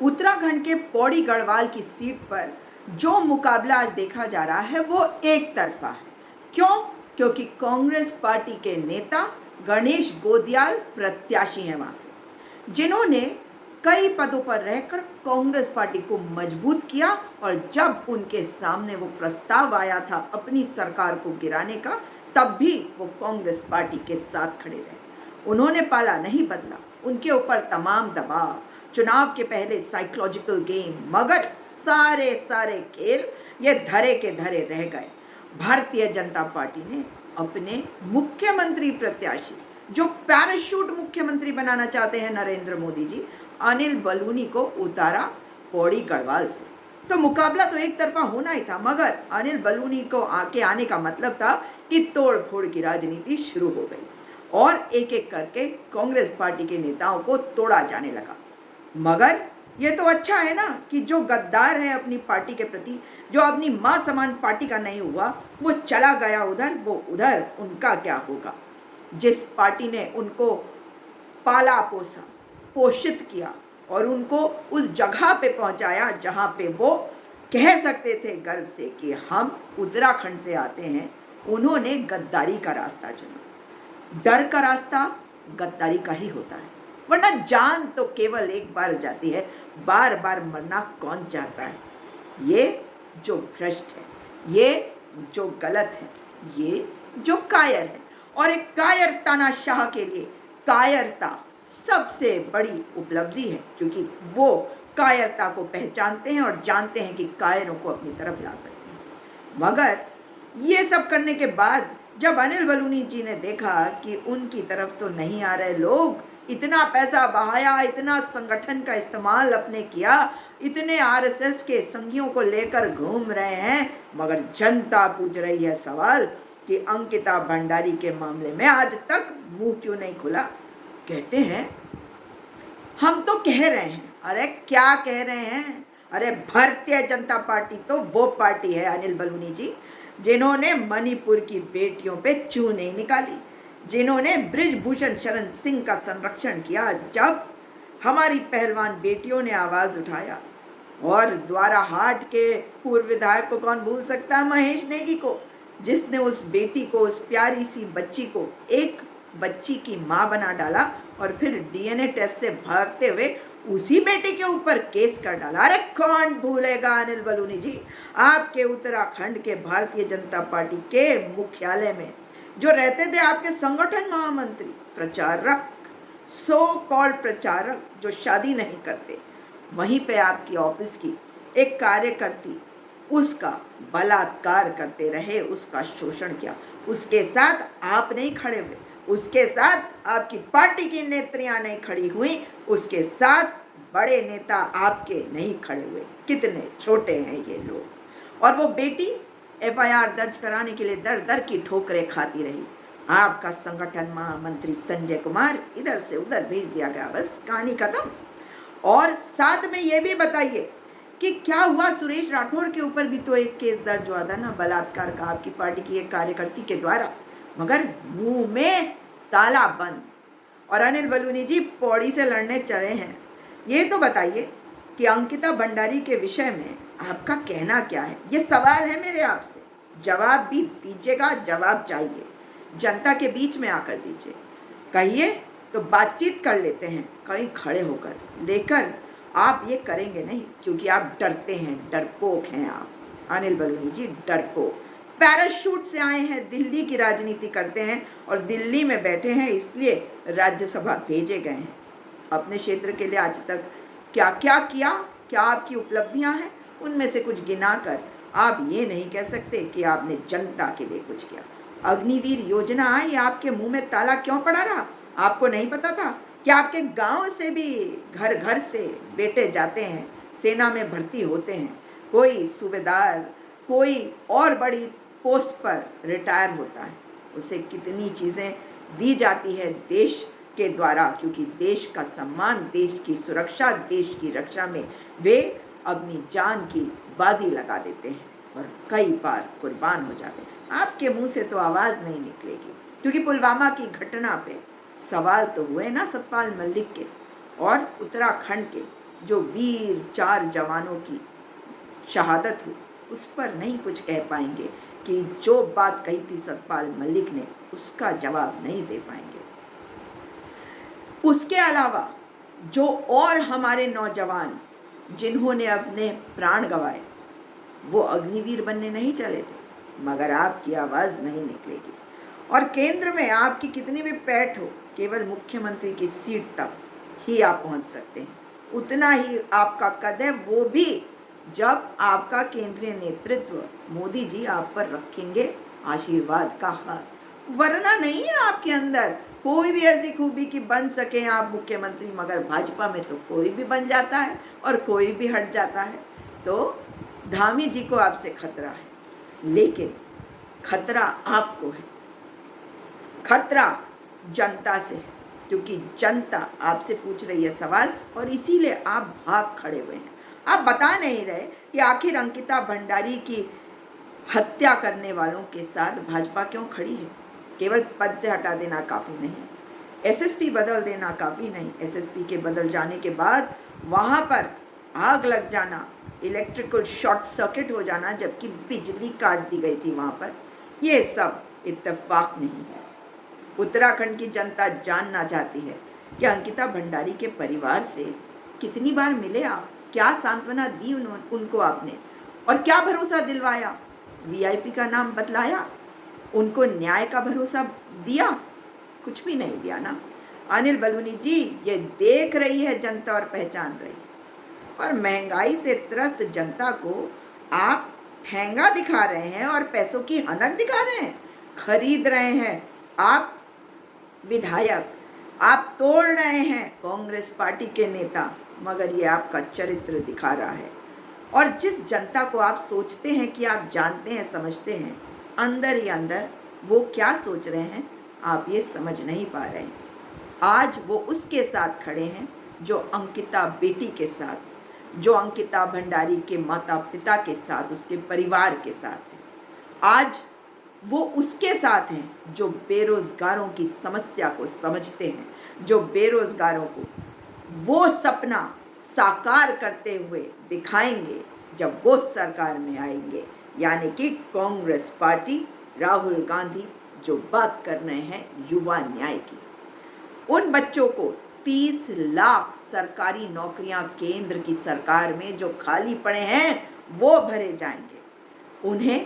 उत्तराखंड के पौड़ी गढ़वाल की सीट पर जो मुकाबला आज देखा जा रहा है वो एक तरफा है। क्यों? क्योंकि कांग्रेस पार्टी के नेता गणेश गोदियाल प्रत्याशी हैं वहां से, जिन्होंने कई पदों पर रहकर कांग्रेस पार्टी को मजबूत किया, और जब उनके सामने वो प्रस्ताव आया था अपनी सरकार को गिराने का, तब भी वो कांग्रेस पार्टी के साथ खड़े रहे। उन्होंने पाला नहीं बदला, उनके ऊपर तमाम दबाव, चुनाव के पहले साइकोलॉजिकल गेम, मगर सारे खेल ये धरे के धरे रह गए। भारतीय जनता पार्टी ने अपने मुख्यमंत्री प्रत्याशी, जो पैराशूट मुख्यमंत्री बनाना चाहते हैं नरेंद्र मोदी जी, अनिल बलूनी को उतारा पौड़ी गढ़वाल से। तो मुकाबला तो एक तरफा होना ही था, मगर अनिल बलूनी को आके आने का मतलब था कि तोड़ फोड़ की राजनीति शुरू हो गई और एक एक करके कांग्रेस पार्टी के नेताओं को तोड़ा जाने लगा। मगर ये तो अच्छा है ना कि जो गद्दार है अपनी पार्टी के प्रति, जो अपनी मां समान पार्टी का नहीं हुआ, वो चला गया उधर, वो उधर, उनका क्या होगा। जिस पार्टी ने उनको पाला पोसा, पोषित किया और उनको उस जगह पे पहुंचाया जहां पे वो कह सकते थे गर्व से कि हम उत्तराखंड से आते हैं, उन्होंने गद्दारी का रास्ता चुना। डर का रास्ता गद्दारी का ही होता है, वरना जान तो केवल एक बार जाती है, बार बार मरना कौन चाहता है। ये जो भ्रष्ट है, ये जो गलत है, ये जो कायर है, और एक कायर तानाशाह के लिए कायरता सबसे बड़ी उपलब्धि है, क्योंकि वो कायरता को पहचानते हैं और जानते हैं कि कायरों को अपनी तरफ ला सकते हैं। मगर ये सब करने के बाद जब अनिल बलूनी जी ने देखा कि उनकी तरफ तो नहीं आ रहे लोग, इतना पैसा बहाया, इतना संगठन का इस्तेमाल अपने किया, इतने आरएसएस के संगियों को लेकर घूम रहे हैं, मगर जनता पूछ रही है सवाल कि अंकिता भंडारी के मामले में आज तक मुंह क्यों नहीं खुला। कहते हैं हम तो कह रहे हैं। अरे क्या कह रहे हैं? अरे भारतीय जनता पार्टी तो वो पार्टी है अनिल बलूनी जी, जिन्होंने मणिपुर की बेटियों पे चूं नहीं निकाली, जिन्होंने बृजभूषण शरण सिंह का संरक्षण किया जब हमारी पहलवान बेटियों ने आवाज उठाया, और द्वारा हाट के पूर्व विधायक को कौन भूल सकता है, महेश नेगी को, जिसने उस बेटी को, उस प्यारी सी बच्ची को एक बच्ची की मां बना डाला और फिर डीएनए टेस्ट से भागते हुए उसी बेटी के ऊपर केस कर डाला। अरे कौन भूलेगा अनिल बलूनी जी, आपके उत्तराखंड के भारतीय जनता पार्टी के मुख्यालय में जो रहते थे आपके संगठन महामंत्री, प्रचारक, सो कॉल्ड प्रचारक जो शादी नहीं करते, वहीं पे आपकी ऑफिस की एक कार्यकर्ती, उसका बलात्कार करते रहे, उसका शोषण किया, उसके साथ आप नहीं खड़े हुए, उसके साथ आपकी पार्टी की नेत्रियां नहीं खड़ी हुई, उसके साथ बड़े नेता आपके नहीं खड़े हुए। कितने छोटे हैं ये लोग। और वो बेटी एफआईआर दर्ज कराने के लिए दर दर की ठोकरें खाती रही। आपका संगठन महामंत्री संजय कुमार इधर से उधर भेज दिया गया, बस कहानी खत्म। और साथ में ये भी बताइए कि क्या हुआ सुरेश राठौर के ऊपर भी तो एक केस दर्ज हुआ था ना, बलात्कार का, आपकी पार्टी की एक कार्यकर्ती के द्वारा, मगर मुंह में ताला बंद। और अनिल बलूनी जी पौड़ी से लड़ने चले हैं। ये तो बताइए कि अंकिता भंडारी के विषय में आपका कहना क्या है। ये सवाल है मेरे आपसे, जवाब भी दीजिएगा, जवाब चाहिए, जनता के बीच में आकर दीजिए। कहिए तो बातचीत कर लेते हैं कहीं खड़े होकर, लेकर आप ये करेंगे नहीं, क्योंकि आप डरते हैं, डरपोक हैं आप अनिल बलूनी जी, डरपोक। पैराशूट से आए हैं, दिल्ली की राजनीति करते हैं और दिल्ली में बैठे हैं, इसलिए राज्यसभा भेजे गए हैं। अपने क्षेत्र के लिए आज तक क्या क्या किया, क्या आपकी उपलब्धियां हैं, उनमें से कुछ गिनाकर आप ये नहीं कह सकते कि आपने जनता के लिए कुछ किया। अग्निवीर योजना आई, आपके मुंह में ताला क्यों पड़ा रहा? आपको नहीं पता था कि आपके गांव से भी घर घर से बेटे जाते हैं, सेना में भर्ती होते हैं, कोई सूबेदार, कोई और बड़ी पोस्ट पर रिटायर होता है, उसे कितनी चीज़ें दी जाती है देश के द्वारा, क्योंकि देश का सम्मान, देश की सुरक्षा, देश की रक्षा में वे अपनी जान की बाजी लगा देते हैं और कई बार कुर्बान हो जाते हैं। आपके मुंह से तो आवाज़ नहीं निकलेगी, क्योंकि पुलवामा की घटना पे सवाल तो हुए ना सतपाल मलिक के और उत्तराखंड के जो वीर 4 जवानों की शहादत हुई, उस पर नहीं कुछ कह पाएंगे कि जो बात कही थी सतपाल मलिक ने उसका जवाब नहीं दे पाएंगे। उसके अलावा जो और हमारे नौजवान जिन्होंने अपने प्राण गंवाए वो अग्निवीर बनने नहीं चले थे, मगर आपकी आवाज़ नहीं निकलेगी। और केंद्र में आपकी कितनी भी पैठ हो, केवल मुख्यमंत्री की सीट तक ही आप पहुंच सकते हैं। उतना ही आपका कद है, वो भी जब आपका केंद्रीय नेतृत्व मोदी जी आप पर रखेंगे आशीर्वाद का हाथ, वरना नहीं है आपके अंदर कोई भी ऐसी खूबी कि बन सके आप मुख्यमंत्री। मगर भाजपा में तो कोई भी बन जाता है और कोई भी हट जाता है। तो धामी जी को आपसे खतरा है, लेकिन खतरा आपको है, खतरा जनता से है, क्योंकि जनता आपसे पूछ रही है सवाल और इसीलिए आप भाग खड़े हुए हैं। आप बता नहीं रहे कि आखिर अंकिता भंडारी की हत्या करने वालों के साथ भाजपा क्यों खड़ी है। केवल पद से हटा देना काफ़ी नहीं, एसएसपी बदल देना काफ़ी नहीं, एसएसपी के बदल जाने के बाद वहाँ पर आग लग जाना, इलेक्ट्रिकल शॉर्ट सर्किट हो जाना, जबकि बिजली काट दी गई थी वहाँ पर, ये सब इत्तेफाक नहीं है। उत्तराखंड की जनता जानना चाहती है कि अंकिता भंडारी के परिवार से कितनी बार मिले आप, क्या सांत्वना दी उनको आपने, और क्या भरोसा दिलवाया। वीआईपी का नाम बतलाया, उनको न्याय का भरोसा दिया, कुछ भी नहीं दिया ना। अनिल बलूनी जी, ये देख रही है जनता और पहचान रही है। और महंगाई से त्रस्त जनता को आप ठेंगा दिखा रहे हैं और पैसों की हनक दिखा रहे हैं, खरीद रहे हैं आप विधायक, आप तोड़ रहे हैं कांग्रेस पार्टी के नेता, मगर ये आपका चरित्र दिखा रहा है। और जिस जनता को आप सोचते हैं कि आप जानते हैं, समझते हैं, अंदर ही अंदर वो क्या सोच रहे हैं आप ये समझ नहीं पा रहे हैं। आज वो उसके साथ खड़े हैं जो अंकिता बेटी के साथ, जो अंकिता भंडारी के माता पिता के साथ, उसके परिवार के साथ है। आज वो उसके साथ हैं जो बेरोजगारों की समस्या को समझते हैं, जो बेरोजगारों को वो सपना साकार करते हुए दिखाएंगे जब वो सरकार में आएंगे, यानी कि कांग्रेस पार्टी, राहुल गांधी जो बात कर रहे हैं युवा न्याय की। उन बच्चों को 30 लाख सरकारी नौकरियां केंद्र की सरकार में जो खाली पड़े हैं वो भरे जाएंगे। उन्हें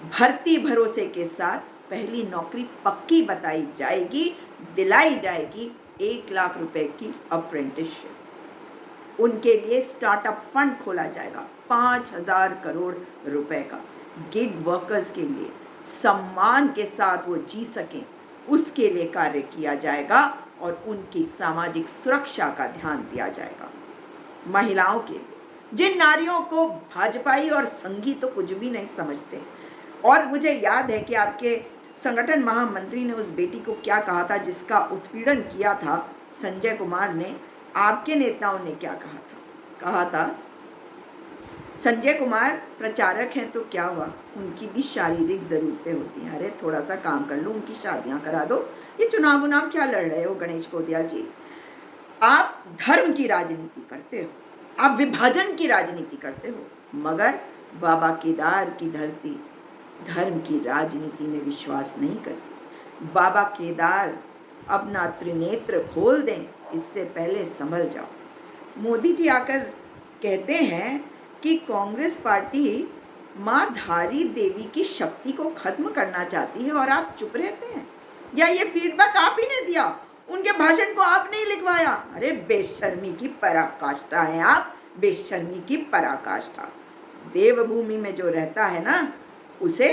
भर्ती भरोसे के साथ पहली नौकरी पक्की बताई जाएगी, दिलाई जाएगी 1 लाख रुपए की अप्रेंटिसशिप। उनके लिए स्टार्टअप फंड खोला जाएगा 5,000 करोड़ रुपए का। गिग वर्कर्स के लिए सम्मान के साथ वो जी सकें उसके लिए कार्य किया जाएगा और उनकी सामाजिक सुरक्षा का ध्यान दिया जाएगा। महिलाओं के लिए, जिन नारियों को भाजपाई और संघी तो कुछ भी नहीं समझते। और मुझे याद है कि आपके संगठन महामंत्री ने उस बेटी को क्या कहा था जिसका उत्पीड़न किया था संजय कुमार ने। आपके नेताओं ने क्या कहा था संजय कुमार प्रचारक हैं तो क्या हुआ, उनकी भी शारीरिक ज़रूरतें होती हैं। अरे थोड़ा सा काम कर लो, उनकी शादियां करा दो। ये चुनाव क्या लड़ रहे हो गणेश गोदियाल जी? आप धर्म की राजनीति करते हो, आप विभाजन की राजनीति करते हो, मगर बाबा केदार की धरती धर्म की राजनीति में विश्वास नहीं करती। बाबा केदार अपना त्रिनेत्र खोल दें, इससे पहले संभल जाओ। मोदी जी आकर कहते हैं कि कांग्रेस पार्टी माँ धारी देवी की शक्ति को खत्म करना चाहती है और आप चुप रहते हैं, या ये फीडबैक आप ही ने दिया, उनके भाषण को आपने ही लिखवाया? अरे बेशर्मी की पराकाष्ठा है आप, बेशर्मी की पराकाष्ठा। देवभूमि में जो रहता है ना, उसे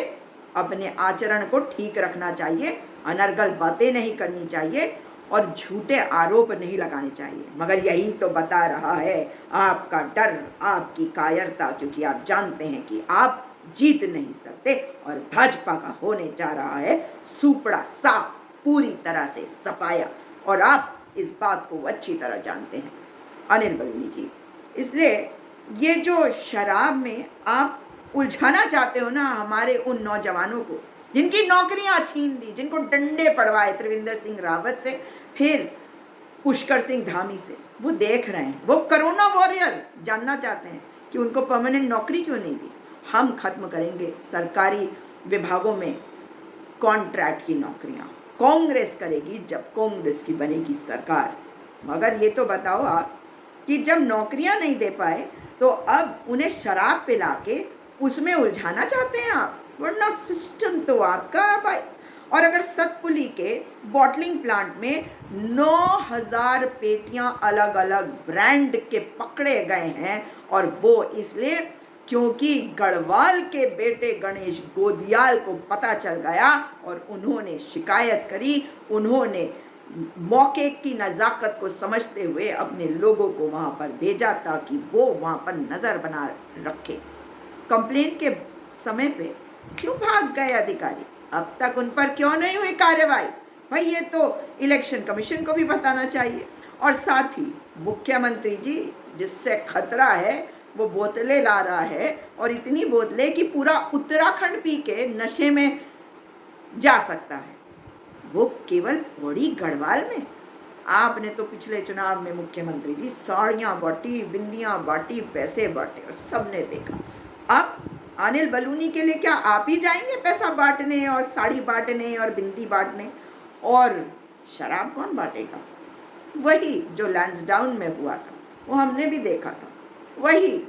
अपने आचरण को ठीक रखना चाहिए, अनर्गल बातें नहीं करनी चाहिए और झूठे आरोप नहीं लगाने चाहिए। मगर यही तो बता रहा है आपका डर, आपकी कायरता, क्योंकि आप जानते हैं कि आप जीत नहीं सकते और भाजपा का होने जा रहा है सुपड़ा साफ, पूरी तरह से सफाया, और आप इस बात को अच्छी तरह जानते हैं अनिल बलूनी जी। इसलिए ये जो शराब में आप उलझाना चाहते हो ना हमारे उन नौजवानों को जिनकी नौकरियां छीन ली, जिनको डंडे पड़वाए त्रिवेंद्र सिंह रावत से, फिर पुष्कर सिंह धामी से, वो देख रहे हैं, वो कोरोना वॉरियर जानना चाहते हैं कि उनको परमानेंट नौकरी क्यों नहीं दी। हम खत्म करेंगे सरकारी विभागों में कॉन्ट्रैक्ट की नौकरियां, कांग्रेस करेगी जब कांग्रेस की बनेगी सरकार। मगर ये तो बताओ आप कि जब नौकरियां नहीं दे पाए तो अब उन्हें शराब पिला के उसमें उलझाना चाहते हैं आप, वरना सिस्टम तो आपका है भाई। और अगर सतपुली के बॉटलिंग प्लांट में 9000 पेटियां अलग अलग ब्रांड के पकड़े गए हैं, और वो इसलिए क्योंकि गढ़वाल के बेटे गणेश गोदियाल को पता चल गया और उन्होंने शिकायत करी, उन्होंने मौके की नज़ाकत को समझते हुए अपने लोगों को वहाँ पर भेजा ताकि वो वहाँ पर नज़र बना रखे। कंप्लेंट के समय पे क्यों भाग गए अधिकारी? अब तक उन पर क्यों नहीं हुई कार्रवाई? भाई ये तो इलेक्शन कमीशन को भी बताना चाहिए। और साथ ही मुख्यमंत्री जी, जिससे खतरा है वो बोतलें ला रहा है, और इतनी बोतलें कि पूरा उत्तराखंड पी के नशे में जा सकता है, वो केवल पौड़ी गढ़वाल में। आपने तो पिछले चुनाव में मुख्यमंत्री जी साड़ियाँ बांटी, बिंदियाँ बांटी, पैसे बांटे, सबने देखा। अब अनिल बलूनी के लिए क्या आप ही जाएंगे पैसा बांटने और साड़ी बांटने और बिंदी बांटने? और शराब कौन बांटेगा? वही जो लैंसडाउन में हुआ था, वो हमने भी देखा था, वही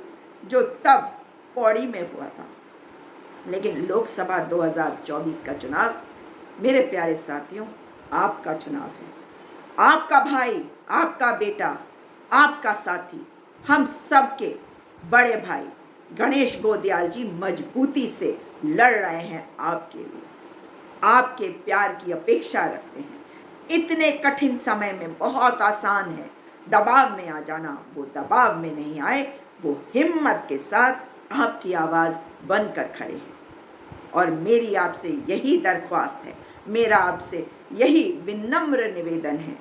जो तब पौड़ी में हुआ था। लेकिन लोकसभा 2024 का चुनाव, मेरे प्यारे साथियों, आपका चुनाव है। आपका भाई, आपका बेटा, आपका साथी, हम सबके बड़े भाई गणेश गोदियाल जी मजबूती से लड़ रहे हैं आपके लिए, आपके प्यार की अपेक्षा रखते हैं। इतने कठिन समय में बहुत आसान है दबाव में आ जाना, वो दबाव में नहीं आए, वो हिम्मत के साथ आपकी आवाज़ बनकर खड़े हैं। और मेरी आपसे यही दरख्वास्त है, मेरा आपसे यही विनम्र निवेदन है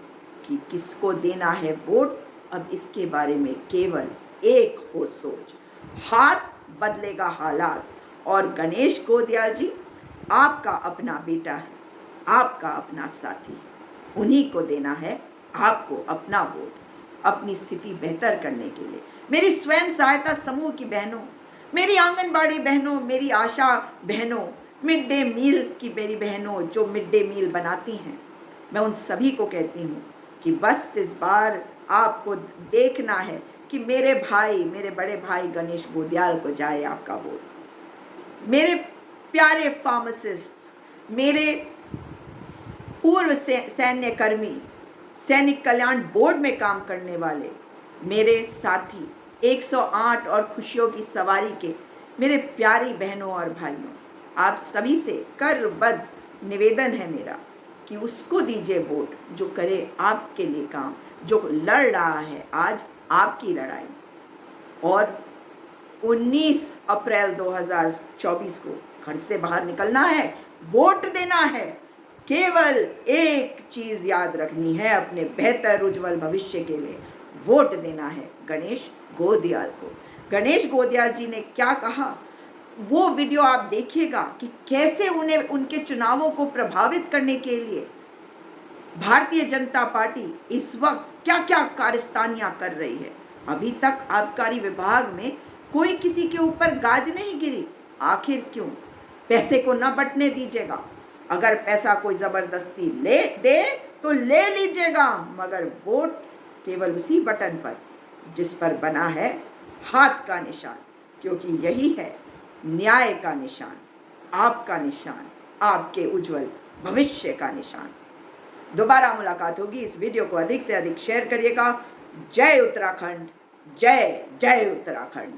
कि किसको देना है वोट, अब इसके बारे में केवल एक हो सोच। हाथ बदलेगा हालात। और गणेश गोदियाल जी आपका अपना बेटा है, आपका अपना साथी है, उन्हीं को देना है आपको अपना वोट, अपनी स्थिति बेहतर करने के लिए। मेरी स्वयं सहायता समूह की बहनों, मेरी आंगनबाड़ी बहनों, मेरी आशा बहनों, मिड डे मील की मेरी बहनों जो मिड डे मील बनाती हैं, मैं उन सभी को कहती हूँ कि बस इस बार आपको देखना है कि मेरे भाई, मेरे बड़े भाई गणेश गोदियाल को जाए आपका वोट। मेरे प्यारे फार्मासिस्ट, मेरे पूर्व सैन्य कर्मी, सैनिक कल्याण बोर्ड में काम करने वाले मेरे साथी, 108 और खुशियों की सवारी के मेरे प्यारी बहनों और भाइयों, आप सभी से करबद्ध निवेदन है मेरा कि उसको दीजिए वोट जो करे आपके लिए काम, जो लड़ रहा है आज आपकी लड़ाई। और 19 अप्रैल 2024 को घर से बाहर निकलना है, वोट देना है। केवल एक चीज़ याद रखनी है अपने बेहतर उज्जवल भविष्य के लिए, वोट देना है गणेश गोदियाल को। गणेश गोदियाल जी ने क्या कहा, वो वीडियो आप देखिएगा कि कैसे उन्हें उनके चुनावों को प्रभावित करने के लिए भारतीय जनता पार्टी इस वक्त क्या क्या कारस्तानियां कर रही है। अभी तक आबकारी विभाग में कोई किसी के ऊपर गाज नहीं गिरी। आखिर क्यों? पैसे को न बंटने दीजिएगा। अगर पैसा कोई ज़बरदस्ती ले दे तो ले लीजिएगा, मगर वोट केवल उसी बटन पर जिस पर बना है हाथ का निशान, क्योंकि यही है न्याय का निशान, आपका निशान, आपके उज्जवल भविष्य का निशान। दोबारा मुलाकात होगी। इस वीडियो को अधिक से अधिक शेयर करिएगा। जय उत्तराखंड, जय जय उत्तराखंड।